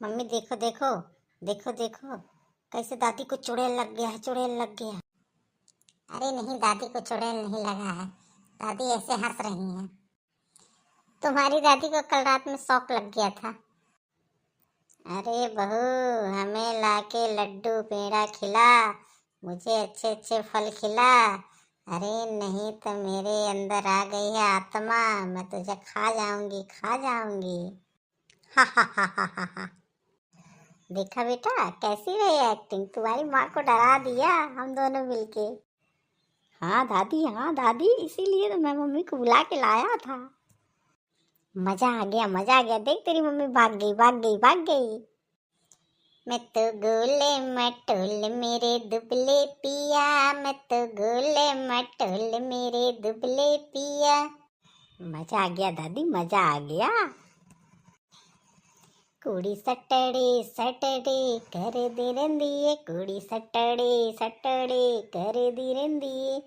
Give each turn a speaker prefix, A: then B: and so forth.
A: Mummy देखो देखो देखो देखो, कैसे दादी को चुड़ैल लग गया है, चुड़ैल लग गया। अरे नहीं, दादी को चुड़ैल नहीं लगा है, दादी ऐसे हंस रही हैं। तुम्हारी दादी को कल रात में शौक लग गया था। अरे बहू, हमें लाके लड्डू पेड़ा खिला, मुझे अच्छे अच्छे फल खिला। अरे नहीं तो मेरे अंदर आ गई है आत्मा, मैं तुझे खा जाऊंगी, खा जाऊंगी। हा हा हा हा हा हा। देखा बेटा, कैसी रही एक्टिंग, तुम्हारी माँ को डरा दिया हम दोनों मिलके। हाँ दादी, हाँ दादी, इसीलिए तो मैं मम्मी को बुला के लाया था। मजा आ गया, मजा आ गया। देख तेरी मम्मी भाग गई, भाग गई, भाग गई। मैं तो गोले मटोल मेरे दुबले पिया, मैं तो गोले मटोल मेरे दुबले पिया। मजा आ गया दादी, मजा आ गया। कुड़ी सटड़े सटड़े कर दी रंदिए, कुड़ी सटड़े सटड़े कर दी रंदिए।